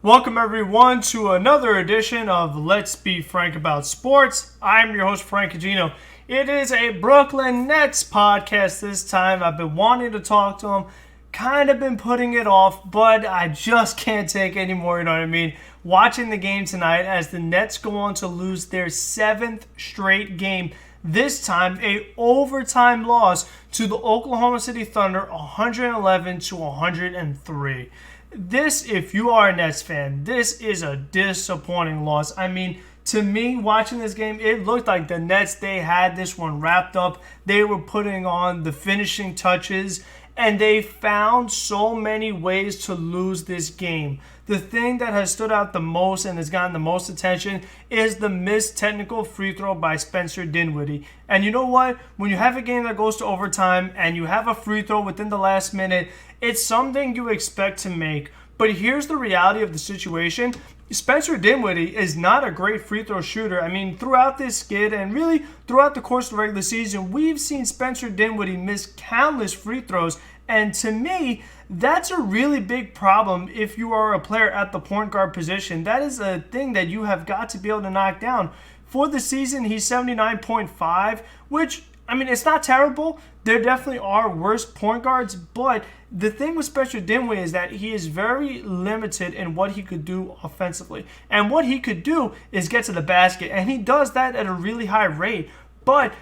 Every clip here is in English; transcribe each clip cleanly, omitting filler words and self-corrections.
Welcome everyone to another edition of Let's Be Frank About Sports. I'm your host Frank Cagino. It is a Brooklyn Nets podcast this time. I've been wanting to talk to them, kind of been putting it off, but I just can't take it anymore, you know what I mean? Watching the game tonight as the Nets go on to lose their 7th straight game. This time, a overtime loss to the Oklahoma City Thunder, 111-103. This, if you are a Nets fan, this is a disappointing loss. I mean, to me, watching this game, it looked like the Nets, they had this one wrapped up. They were putting on the finishing touches, and they found so many ways to lose this game. The thing that has stood out the most and has gotten the most attention is the missed technical free throw by Spencer Dinwiddie. And you know what? When you have a game that goes to overtime and you have a free throw within the last minute, it's something you expect to make. But here's the reality of the situation. Spencer Dinwiddie is not a great free throw shooter. I mean, throughout this skid and really throughout the course of the regular season, we've seen Spencer Dinwiddie miss countless free throws. And to me, that's a really big problem if you are a player at the point guard position. That is a thing that you have got to be able to knock down. For the season, he's 79.5, which, I mean, it's not terrible. There definitely are worse point guards, but the thing with Spencer Dinwiddie is that he is very limited in what he could do offensively. And what he could do is get to the basket, and he does that at a really high rate. But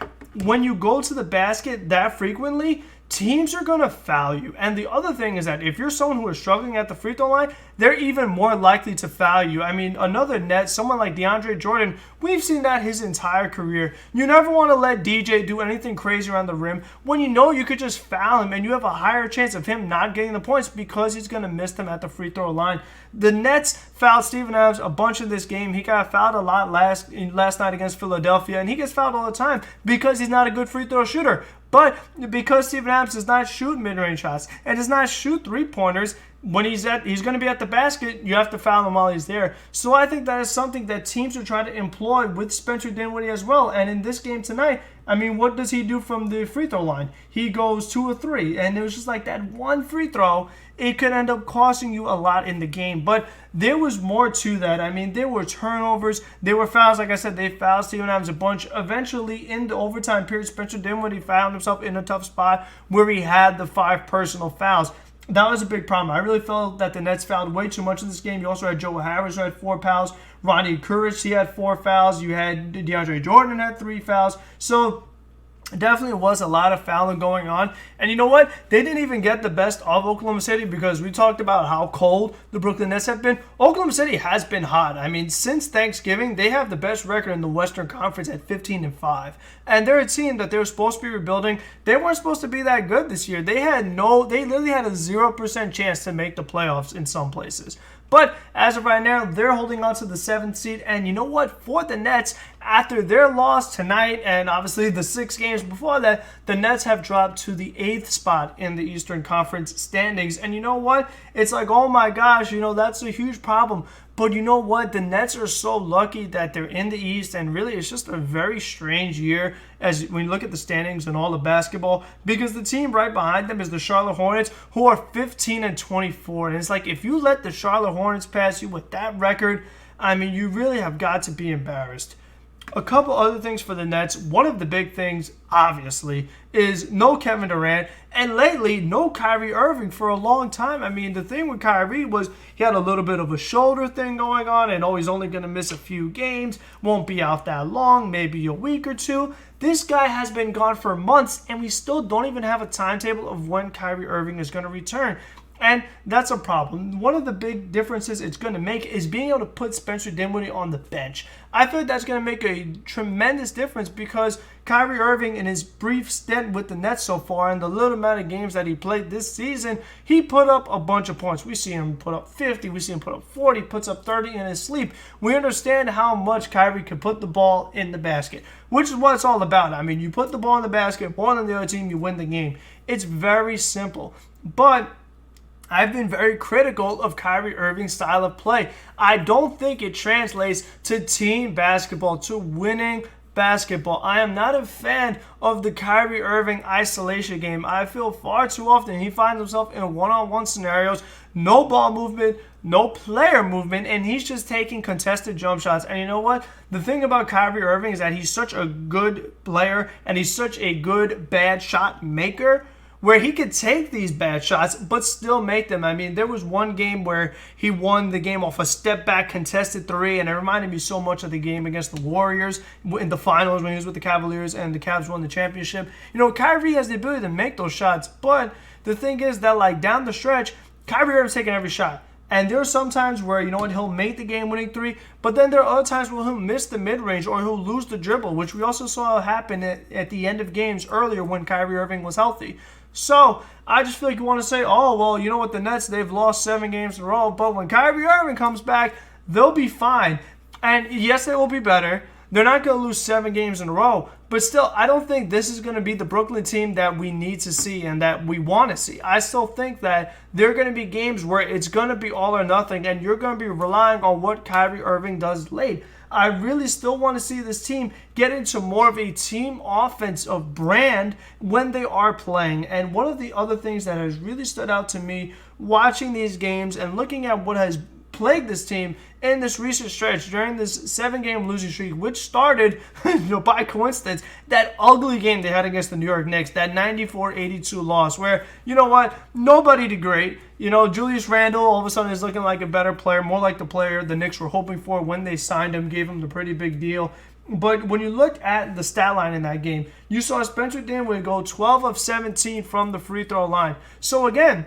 when you go to the basket that frequently, teams are going to foul you. And the other thing is that if you're someone who is struggling at the free throw line, they're even more likely to foul you. I mean, another net, someone like DeAndre Jordan, we've seen that his entire career. You never want to let DJ do anything crazy around the rim when you know you could just foul him and you have a higher chance of him not getting the points because he's going to miss them at the free throw line. The Nets fouled Steven Adams a bunch in this game. He got fouled a lot last night against Philadelphia, and he gets fouled all the time because he's not a good free throw shooter. But because Steven Adams does not shoot mid-range shots and does not shoot three-pointers, when he's going to be at the basket, you have to foul him while he's there. So I think that is something that teams are trying to employ with Spencer Dinwiddie as well. And in this game tonight, I mean, what does he do from the free throw line? He goes 2 or 3, and it was just like that one free throw. It could end up costing you a lot in the game. But there was more to that. I mean, there were turnovers. There were fouls. Like I said, they fouled Steven Adams a bunch. Eventually, in the overtime period, Spencer Dinwiddie found himself in a tough spot where he had the 5 personal fouls. That was a big problem. I really felt that the Nets fouled way too much in this game. You also had Joe Harris, who had 4 fouls. Ronnie Kuric, he had 4 fouls. You had DeAndre Jordan had 3 fouls. So definitely was a lot of fouling going on. And you know what? They didn't even get the best of Oklahoma City because we talked about how cold the Brooklyn Nets have been. Oklahoma City has been hot. I mean, since Thanksgiving, they have the best record in the Western Conference at 15-5. And they're a team that they were supposed to be rebuilding. They weren't supposed to be that good this year. They literally had a 0% chance to make the playoffs in some places. But as of right now, they're holding on to the 7th seed. And you know what? For the Nets, after their loss tonight and obviously the 6 games before that, the Nets have dropped to the 8th spot in the Eastern Conference standings. And you know what? It's like, oh my gosh, that's a huge problem. But you know what? The Nets are so lucky that they're in the East, and really it's just a very strange year as when you look at the standings and all the basketball, because the team right behind them is the Charlotte Hornets, who are 15-24. And it's like, if you let the Charlotte Hornets pass you with that record, I mean, you really have got to be embarrassed. A couple other things for the Nets. One of the big things, obviously, is no Kevin Durant. And lately, no Kyrie Irving for a long time. I mean, the thing with Kyrie was he had a little bit of a shoulder thing going on. And he's only going to miss a few games. Won't be out that long, maybe a week or 2. This guy has been gone for months. And we still don't even have a timetable of when Kyrie Irving is going to return. And that's a problem. One of the big differences it's going to make is being able to put Spencer Dinwiddie on the bench. I feel like that's going to make a tremendous difference because Kyrie Irving, in his brief stint with the Nets so far and the little amount of games that he played this season, he put up a bunch of points. We see him put up 50, we see him put up 40, puts up 30 in his sleep. We understand how much Kyrie can put the ball in the basket, which is what it's all about. I mean, you put the ball in the basket, more than the other team, you win the game. It's very simple. But I've been very critical of Kyrie Irving's style of play. I don't think it translates to team basketball, to winning basketball. I am not a fan of the Kyrie Irving isolation game. I feel far too often he finds himself in one-on-one scenarios no ball movement, no player movement, and he's just taking contested jump shots. And you know what? The thing about Kyrie Irving is that he's such a good player and he's such a good bad shot maker, where he could take these bad shots but still make them. I mean, there was one game where he won the game off a step-back contested three, and it reminded me so much of the game against the Warriors in the finals when he was with the Cavaliers and the Cavs won the championship. You know, Kyrie has the ability to make those shots, but the thing is that, like, down the stretch, Kyrie Irving's taking every shot. And there are some times where, you know what, he'll make the game-winning three, but then there are other times where he'll miss the mid-range or he'll lose the dribble, which we also saw happen at the end of games earlier when Kyrie Irving was healthy. So I just feel like you want to say, oh, well, you know what, the Nets, they've lost 7 games in a row, but when Kyrie Irving comes back, they'll be fine. And yes, they will be better. They're not going to lose 7 games in a row, but still, I don't think this is going to be the Brooklyn team that we need to see and that we want to see. I still think that there are going to be games where it's going to be all or nothing, and you're going to be relying on what Kyrie Irving does late. I really still want to see this team get into more of a team offensive brand when they are playing. And one of the other things that has really stood out to me watching these games and looking at what has plagued this team in this recent stretch during this 7-game losing streak, which started by coincidence, that ugly game they had against the New York Knicks, that 94-82 loss where, you know what, nobody did great. You know, Julius Randle all of a sudden is looking like a better player, more like the player the Knicks were hoping for when they signed him, gave him the pretty big deal. But when you look at the stat line in that game, you saw Spencer Dinwiddie go 12 of 17 from the free throw line. So again,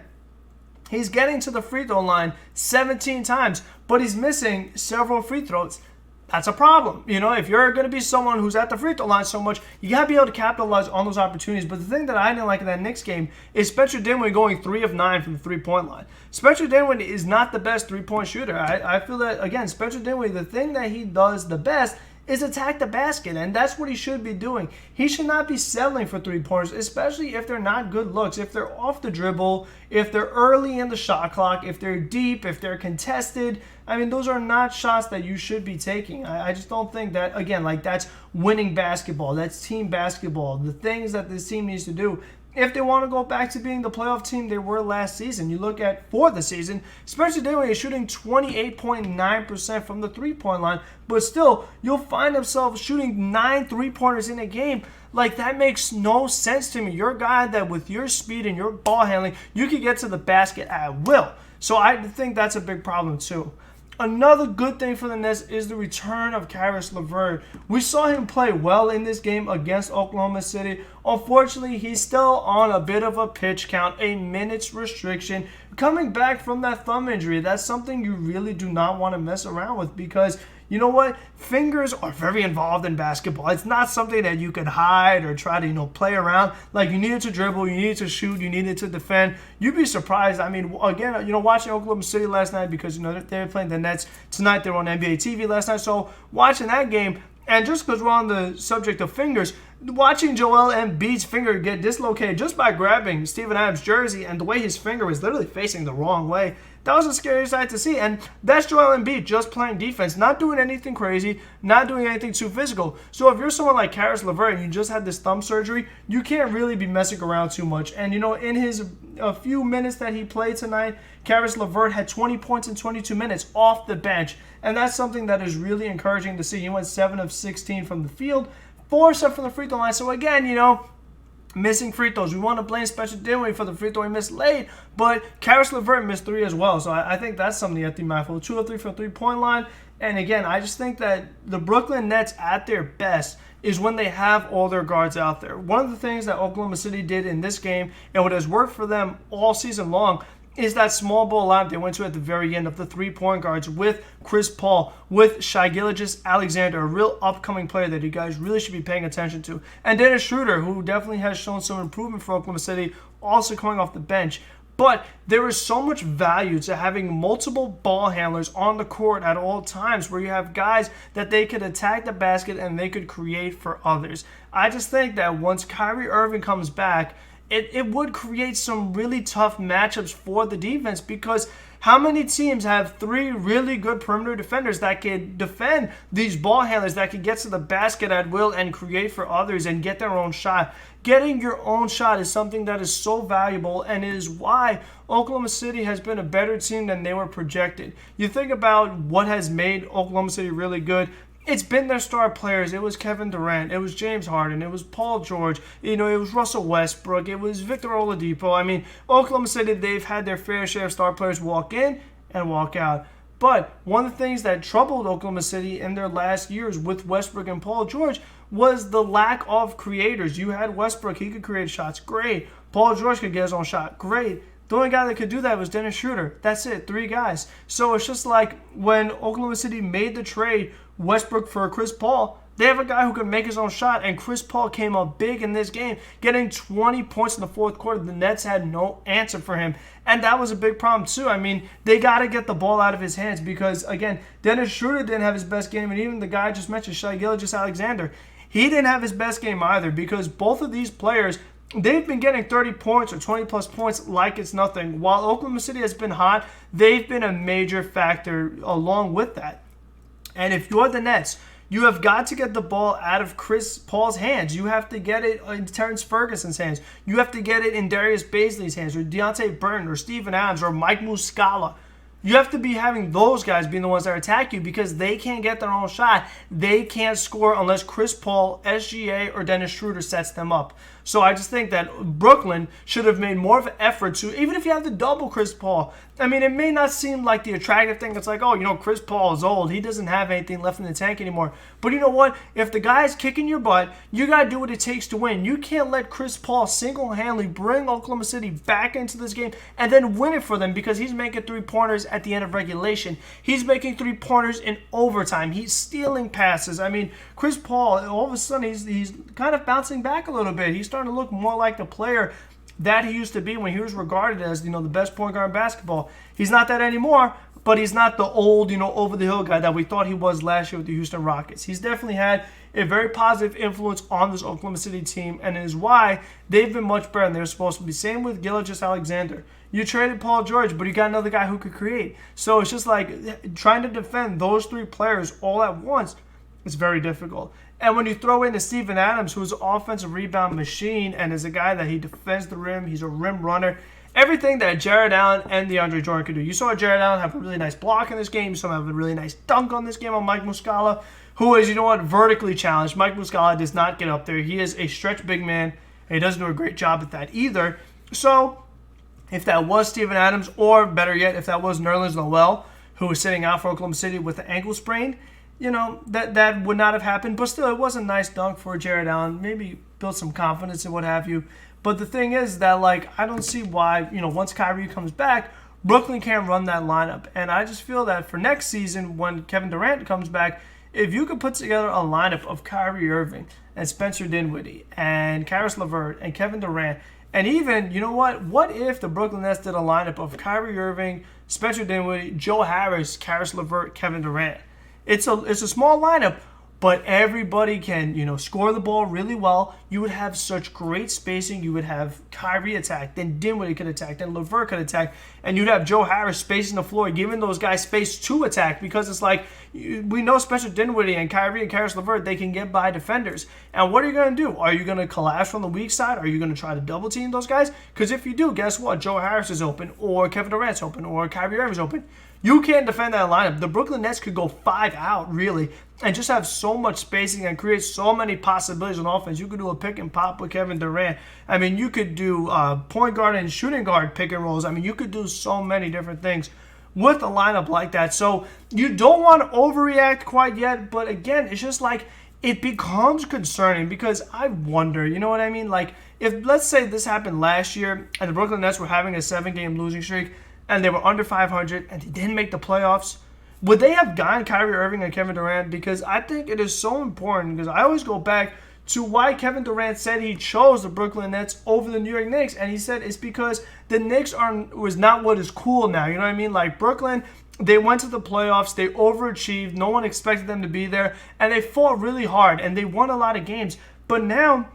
he's getting to the free throw line 17 times, but he's missing several free throws. That's a problem. You know, if you're going to be someone who's at the free throw line so much, you got to be able to capitalize on those opportunities. But the thing that I didn't like in that Knicks game is Spencer Dinwiddie going 3 of 9 from the three-point line. Spencer Dinwiddie is not the best three-point shooter. I feel that, again, Spencer Dinwiddie, the thing that he does the best is attack the basket, and that's what he should be doing. He should not be settling for three-pointers, especially if they're not good looks, if they're off the dribble, if they're early in the shot clock, if they're deep, if they're contested. I mean, those are not shots that you should be taking. I just don't think that, again, like that's winning basketball. That's team basketball. The things that this team needs to do if they want to go back to being the playoff team they were last season. You look at for the season, Spencer Dinwiddie is shooting 28.9% from the three-point line, but still, you'll find himself shooting 9 three-pointers in a game. Like, that makes no sense to me. You're a guy that with your speed and your ball handling, you can get to the basket at will. So I think that's a big problem too. Another good thing for the Nets is the return of KYRIE IRVING. We saw him play well in this game against Oklahoma City. Unfortunately, he's still on a bit of a pitch count, a minutes restriction. Coming back from that thumb injury, that's something you really do not want to mess around with because, you know what? Fingers are very involved in basketball. It's not something that you can hide or try to, play around. Like, you needed to dribble, you needed to shoot, you needed to defend. You'd be surprised. I mean, again, watching Oklahoma City last night because, they were playing the Nets tonight. They were on NBA TV last night. So, watching that game, and just because we're on the subject of fingers, watching Joel Embiid's finger get dislocated just by grabbing Steven Adams' jersey and the way his finger was literally facing the wrong way, that was a scary sight to see. And that's Joel Embiid just playing defense, not doing anything crazy, not doing anything too physical. So if you're someone like KYRIE IRVING and you just had this thumb surgery, you can't really be messing around too much. And, in his a few minutes that he played tonight, KYRIE IRVING had 20 points in 22 minutes off the bench. And that's something that is really encouraging to see. He went 7 of 16 from the field, 4 from the free throw line. So again, missing free throws. We want to blame Spencer Dinwiddie for the free throw he missed late, but KYRIE IRVING missed 3 as well. So I think that's something you have to be mindful of. 2 of 3 from the 3-point line. And again, I just think that the Brooklyn Nets at their best is when they have all their guards out there. One of the things that Oklahoma City did in this game, and what has worked for them all season long, is that small ball lineup they went to at the very end of the 3-point guards with Chris Paul, with Shai Gilgeous-Alexander, a real upcoming player that you guys really should be paying attention to. And Dennis Schroeder, who definitely has shown some improvement for Oklahoma City, also coming off the bench. But there is so much value to having multiple ball handlers on the court at all times where you have guys that they could attack the basket and they could create for others. I just think that once KYRIE IRVING comes back, it would create some really tough matchups for the defense, because how many teams have three really good perimeter defenders that can defend these ball handlers, that can get to the basket at will and create for others and get their own shot? Getting your own shot is something that is so valuable, and it is why Oklahoma City has been a better team than they were projected. You think about what has made Oklahoma City really good. It's been their star players. It was Kevin Durant. It was James Harden. It was Paul George. It was Russell Westbrook. It was Victor Oladipo. I mean, Oklahoma City, they've had their fair share of star players walk in and walk out. But one of the things that troubled Oklahoma City in their last years with Westbrook and Paul George was the lack of creators. You had Westbrook. He could create shots. Great. Paul George could get his own shot. Great. The only guy that could do that was Dennis Schroeder. That's it. 3 guys. So it's just like when Oklahoma City made the trade Westbrook for Chris Paul, they have a guy who can make his own shot, and Chris Paul came up big in this game, getting 20 points in the fourth quarter. The Nets had no answer for him, and that was a big problem too. I mean, they got to get the ball out of his hands because, again, Dennis Schroeder didn't have his best game, and even the guy I just mentioned, Shai Gilgeous-Alexander, he didn't have his best game either, because both of these players, they've been getting 30 points or 20-plus points like it's nothing. While Oklahoma City has been hot, they've been a major factor along with that. And if you're the Nets, you have got to get the ball out of Chris Paul's hands. You have to get it in Terrence Ferguson's hands. You have to get it in Darius Bazley's hands, or Deontay Burton, or Steven Adams, or Mike Muscala. You have to be having those guys being the ones that attack you, because they can't get their own shot. They can't score unless Chris Paul, SGA, or Dennis Schroeder sets them up. So I just think that Brooklyn should have made more of an effort to, even if you have to double Chris Paul, I mean, it may not seem like the attractive thing. It's like, oh, Chris Paul is old. He doesn't have anything left in the tank anymore. But you know what? If the guy is kicking your butt, you got to do what it takes to win. You can't let Chris Paul single-handedly bring Oklahoma City back into this game and then win it for them, because he's making 3-pointers at the end of regulation. He's making 3-pointers in overtime. He's stealing passes. I mean, Chris Paul, all of a sudden, he's kind of bouncing back a little bit. He's starting to look more like the player that he used to be when he was regarded as, the best point guard in basketball. He's not that anymore, but he's not the old, over-the-hill guy that we thought he was last year with the Houston Rockets. He's definitely had a very positive influence on this Oklahoma City team, and it is why they've been much better than they're supposed to be. Same with Gilgeous-Alexander. You traded Paul George, but you got another guy who could create. So it's just like trying to defend those 3 players all at once is very difficult. And when you throw in the Steven Adams, who's an offensive rebound machine and is a guy that he defends the rim, he's a rim runner, everything that Jared Allen and DeAndre Jordan could do. You saw Jared Allen have a really nice block in this game. You saw him have a really nice dunk on this game on Mike Muscala, who is, vertically challenged. Mike Muscala does not get up there. He is a stretch big man, and he doesn't do a great job at that either. So if that was Steven Adams, or better yet, if that was Nerlens Noel, who was sitting out for Oklahoma City with an ankle sprain, that would not have happened. But still, it was a nice dunk for Jared Allen. Maybe build some confidence and what have you. But the thing is that, I don't see why, once Kyrie comes back, Brooklyn can't run that lineup. And I just feel that for next season, when Kevin Durant comes back, if you could put together a lineup of Kyrie Irving and Spencer Dinwiddie and Karis LeVert and Kevin Durant, and even, what if the Brooklyn Nets did a lineup of Kyrie Irving, Spencer Dinwiddie, Joe Harris, Karis LeVert, Kevin Durant? It's a small lineup, but everybody can, score the ball really well. You would have such great spacing. You would have Kyrie attack, then Dinwiddie could attack, then LeVert could attack, and you'd have Joe Harris spacing the floor, giving those guys space to attack, because it's like, we know Spencer Dinwiddie and Kyrie and Karis LeVert, they can get by defenders. And what are you going to do? Are you going to collapse from the weak side? Are you going to try to double team those guys? Because if you do, guess what? Joe Harris is open, or Kevin Durant's open, or Kyrie Irving's open. You can't defend that lineup. The Brooklyn Nets could go 5 out, really, and just have so much spacing and create so many possibilities on offense. You could do a pick and pop with Kevin Durant. I mean, you could do point guard and shooting guard pick and rolls. I mean, you could do so many different things with a lineup like that. So you don't want to overreact quite yet, but again, it's just like it becomes concerning, because I wonder, you know what I mean? If, let's say, this happened last year and the Brooklyn Nets were having a 7-game losing streak, and they were under 500, and they didn't make the playoffs, would they have gotten Kyrie Irving and Kevin Durant? Because I think it is so important, because I always go back to why Kevin Durant said he chose the Brooklyn Nets over the New York Knicks, and he said it's because the Knicks was not what is cool now, you know what I mean? Brooklyn, they went to the playoffs, they overachieved, no one expected them to be there, and they fought really hard, and they won a lot of games. But now,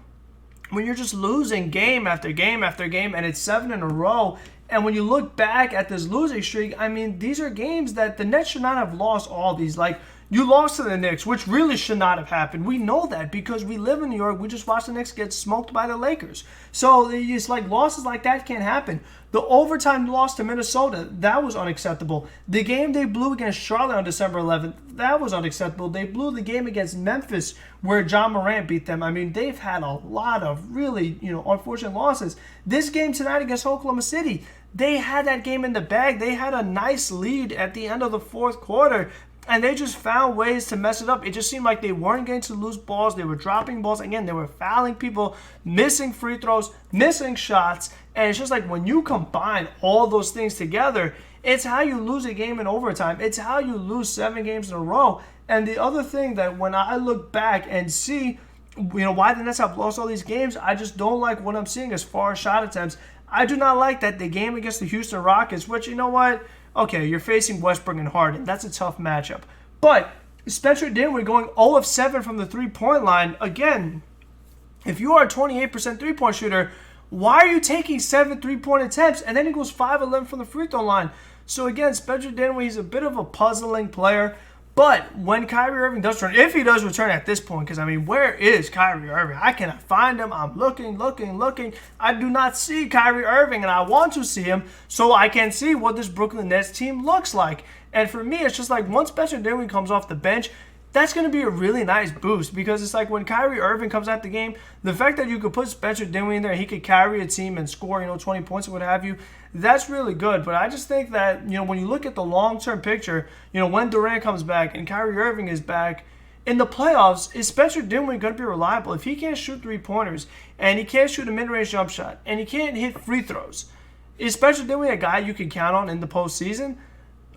when you're just losing game after game after game, and it's 7 in a row. And when you look back at this losing streak, I mean, these are games that the Nets should not have lost all these. Like, you lost to the Knicks, which really should not have happened. We know that because we live in New York. We just watched the Knicks get smoked by the Lakers. So it's like losses like that can't happen. The overtime loss to Minnesota, that was unacceptable. The game they blew against Charlotte on December 11th, that was unacceptable. They blew the game against Memphis where John Morant beat them. I mean, they've had a lot of really, unfortunate losses. This game tonight against Oklahoma City, they had that game in the bag. They had a nice lead at the end of the fourth quarter, and they just found ways to mess it up. It just seemed like they weren't getting to loose balls. They were dropping balls. Again, they were fouling people, missing free throws, missing shots. And it's just like when you combine all those things together, it's how you lose a game in overtime. It's how you lose 7 games in a row. And the other thing that when I look back and see, why the Nets have lost all these games, I just don't like what I'm seeing as far as shot attempts. I do not like that the game against the Houston Rockets, which, you know what? Okay, you're facing Westbrook and Harden. That's a tough matchup. But Spencer Dinwiddie going 0 of 7 from the three-point line. Again, if you are a 28% three-point shooter, why are you taking 7 three-point attempts? And then he goes 5-11 from the free throw line. So again, Spencer Dinwiddie is a bit of a puzzling player. But when Kyrie Irving does return, if he does return at this point, because, I mean, where is Kyrie Irving? I cannot find him. I'm looking. I do not see Kyrie Irving, and I want to see him so I can see what this Brooklyn Nets team looks like. And for me, it's just like once Spencer Dinwiddie comes off the bench, that's going to be a really nice boost because it's like when Kyrie Irving comes out the game, the fact that you could put Spencer Dinwiddie in there, he could carry a team and score, 20 points or what have you, that's really good. But I just think that, when you look at the long-term picture, when Durant comes back and Kyrie Irving is back, in the playoffs, is Spencer Dinwiddie going to be reliable? If he can't shoot three-pointers and he can't shoot a mid-range jump shot and he can't hit free throws, is Spencer Dinwiddie a guy you can count on in the postseason?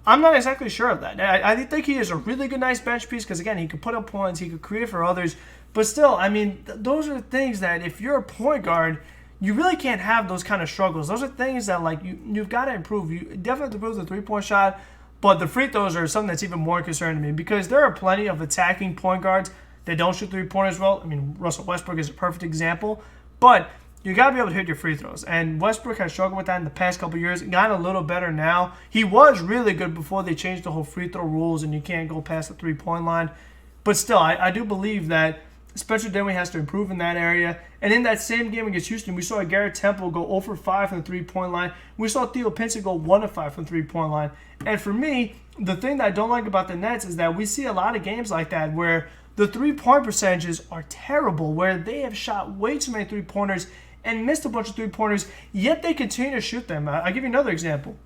I'm not exactly sure of that. I think he is a really good, nice bench piece because, again, he could put up points, he could create for others. But still, I mean, those are things that if you're a point guard, you really can't have those kind of struggles. Those are things that, like, you've got to improve. You definitely have to improve the three-point shot, but the free throws are something that's even more concerning to me because there are plenty of attacking point guards that don't shoot three-pointers well. I mean, Russell Westbrook is a perfect example, but you got to be able to hit your free throws. And Westbrook has struggled with that in the past couple of years. Gotten a little better now. He was really good before they changed the whole free throw rules and you can't go past the three-point line. But still, I do believe that Spencer Dinwiddie has to improve in that area. And in that same game against Houston, we saw Garrett Temple go 0 for 5 from the three-point line. We saw Theo Pinson go 1 of 5 from the three-point line. And for me, the thing that I don't like about the Nets is that we see a lot of games like that where the three-point percentages are terrible, where they have shot way too many three-pointers and missed a bunch of three-pointers, yet they continue to shoot them. I'll give you another example.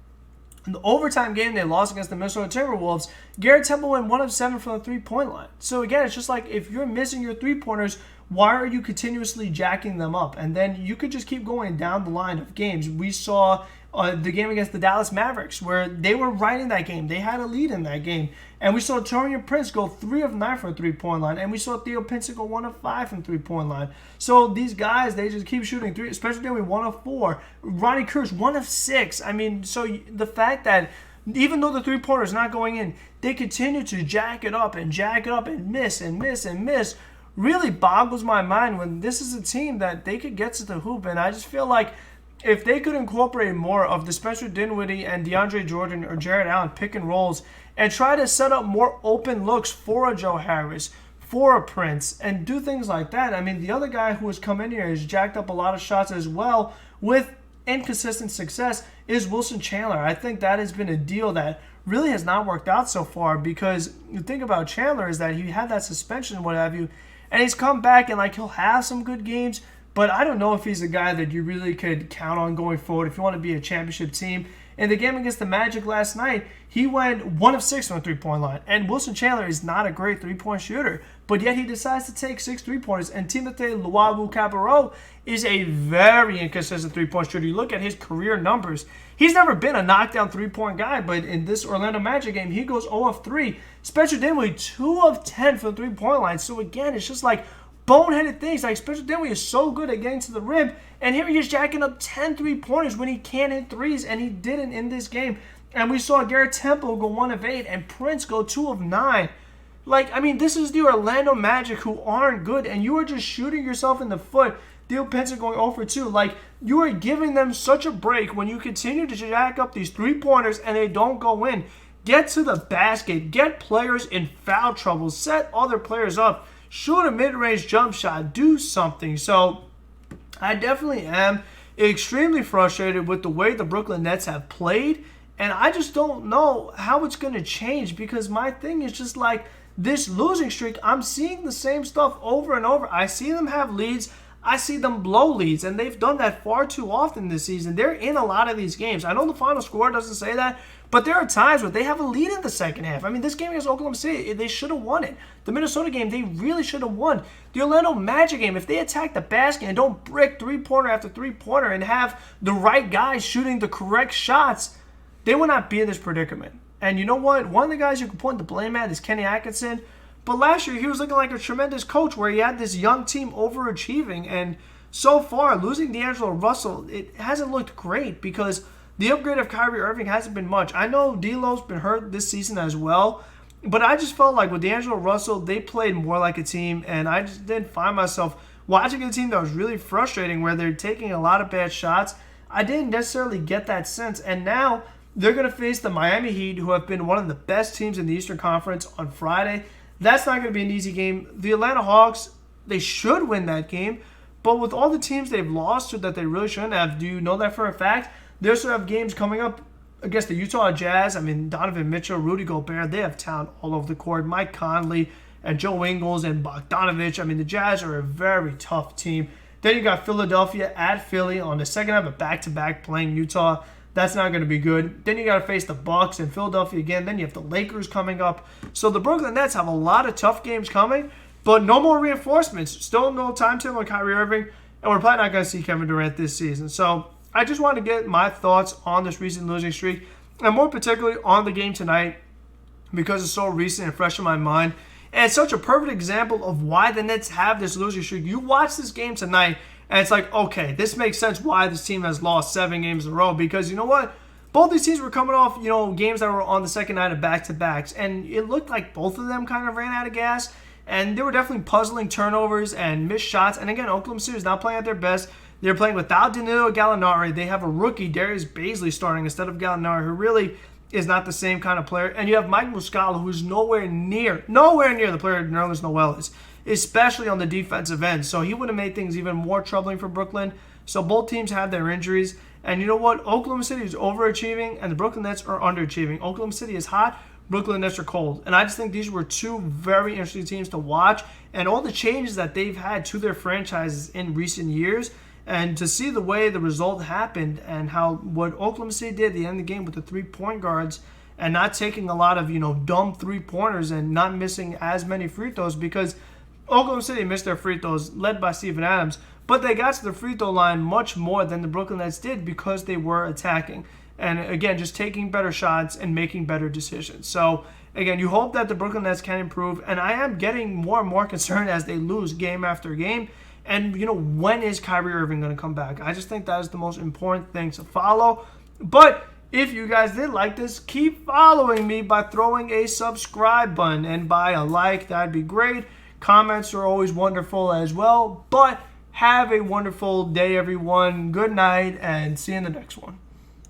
In the overtime game they lost against the Minnesota Timberwolves, Garrett Temple went 1 of 7 from the three-point line. So again, it's just like if you're missing your three-pointers, why are you continuously jacking them up? And then you could just keep going down the line of games. We saw the game against the Dallas Mavericks where they were right in that game. They had a lead in that game. And we saw Taurean Prince go 3 of 9 from the three-point line. And we saw Theo Pinson go 1 of 5 from the three-point line. So these guys, they just keep shooting three, especially doing 1 of 4. Ronnie Cruz, 1 of 6. I mean, so the fact that even though the three-pointer is not going in, they continue to jack it up and miss and miss and miss really boggles my mind when this is a team that they could get to the hoop. And I just feel like if they could incorporate more of the Spencer Dinwiddie and DeAndre Jordan or Jared Allen pick and rolls and try to set up more open looks for a Joe Harris, for a Prince, and do things like that. I mean, the other guy who has come in here has jacked up a lot of shots as well with inconsistent success is Wilson Chandler. I think that has been a deal that really has not worked out so far because the thing about Chandler is that he had that suspension and what have you, and he's come back and like he'll have some good games, but I don't know if he's a guy that you really could count on going forward if you want to be a championship team. In the game against the Magic last night, he went 1 of 6 on the three-point line. And Wilson Chandler is not a great three-point shooter, but yet he decides to take 6 three-pointers. And Timothé Luwawu-Cabarrot is a very inconsistent three-point shooter. You look at his career numbers, he's never been a knockdown three-point guy, but in this Orlando Magic game, he goes 0 of 3. Spencer Dinwiddie, 2 of 10 from the three-point line. So again, it's just like boneheaded things. Like Spencer Dinwiddie is so good at getting to the rim, and here he is jacking up 10 three-pointers when he can't hit threes, and he didn't in this game. And we saw Garrett Temple go 1 of 8 and Prince go 2 of 9. Like, I mean, this is the Orlando Magic who aren't good, and you are just shooting yourself in the foot. Theo Pinson going 0 for 2. Like, you are giving them such a break when you continue to jack up these three-pointers and they don't go in. Get to the basket. Get players in foul trouble. Set other players up. Shoot a mid-range jump shot. Do something. So, I definitely am extremely frustrated with the way the Brooklyn Nets have played. And I just don't know how it's going to change, because my thing is just like this losing streak, I'm seeing the same stuff over and over. I see them have leads. I see them blow leads, and they've done that far too often this season. They're in a lot of these games. I know the final score doesn't say that, but there are times where they have a lead in the second half. I mean, this game against Oklahoma City, they should have won it. The Minnesota game, they really should have won. The Orlando Magic game, if they attack the basket and don't brick three-pointer after three-pointer and have the right guys shooting the correct shots, they would not be in this predicament. And you know what? One of the guys you can point the blame at is Kenny Atkinson. But last year, he was looking like a tremendous coach where he had this young team overachieving. And so far, losing D'Angelo Russell, it hasn't looked great because the upgrade of Kyrie Irving hasn't been much. I know D'Lo's been hurt this season as well. But I just felt like with D'Angelo Russell, they played more like a team. And I just didn't find myself watching a team that was really frustrating where they're taking a lot of bad shots. I didn't necessarily get that sense. And now they're going to face the Miami Heat, who have been one of the best teams in the Eastern Conference, on Friday. That's not going to be an easy game. The Atlanta Hawks, they should win that game. But with all the teams they've lost to that they really shouldn't have, do you know that for a fact? They also have games coming up against the Utah Jazz. I mean, Donovan Mitchell, Rudy Gobert, they have talent all over the court. Mike Conley and Joe Ingles and Bogdanovich. I mean, the Jazz are a very tough team. Then you got Philadelphia at Philly on the second half of back-to-back playing Utah. That's not going to be good. Then you got to face the Bucks and Philadelphia again. Then you have the Lakers coming up. So the Brooklyn Nets have a lot of tough games coming, but no more reinforcements. Still no timetable on Kyrie Irving, and we're probably not going to see Kevin Durant this season. So I just want to get my thoughts on this recent losing streak, and more particularly on the game tonight, because it's so recent and fresh in my mind. And it's such a perfect example of why the Nets have this losing streak. You watch this game tonight, and it's like, okay, this makes sense why this team has lost 7 games in a row. Because you know what? Both these teams were coming off, games that were on the second night of back-to-backs. And it looked like both of them kind of ran out of gas. And they were definitely puzzling turnovers and missed shots. And again, Oklahoma City is not playing at their best. They're playing without Danilo Gallinari. They have a rookie, Darius Baisley, starting instead of Gallinari, who really is not the same kind of player. And you have Mike Muscala, who's nowhere near the player Nerlens Noel is, especially on the defensive end. So he would have made things even more troubling for Brooklyn. So both teams have their injuries. And you know what? Oklahoma City is overachieving, and the Brooklyn Nets are underachieving. Oklahoma City is hot. Brooklyn Nets are cold. And I just think these were two very interesting teams to watch. And all the changes that they've had to their franchises in recent years, and to see the way the result happened and how what Oklahoma City did at the end of the game with the 3-point guards and not taking a lot of, dumb 3-pointers and not missing as many free throws, because Oklahoma City missed their free throws, led by Steven Adams, but they got to the free throw line much more than the Brooklyn Nets did because they were attacking. And again, just taking better shots and making better decisions. So again, you hope that the Brooklyn Nets can improve, and I am getting more and more concerned as they lose game after game. And, when is Kyrie Irving going to come back? I just think that is the most important thing to follow. But if you guys did like this, keep following me by throwing a subscribe button and by a like. That'd be great. Comments are always wonderful as well. But have a wonderful day, everyone. Good night, and see you in the next one.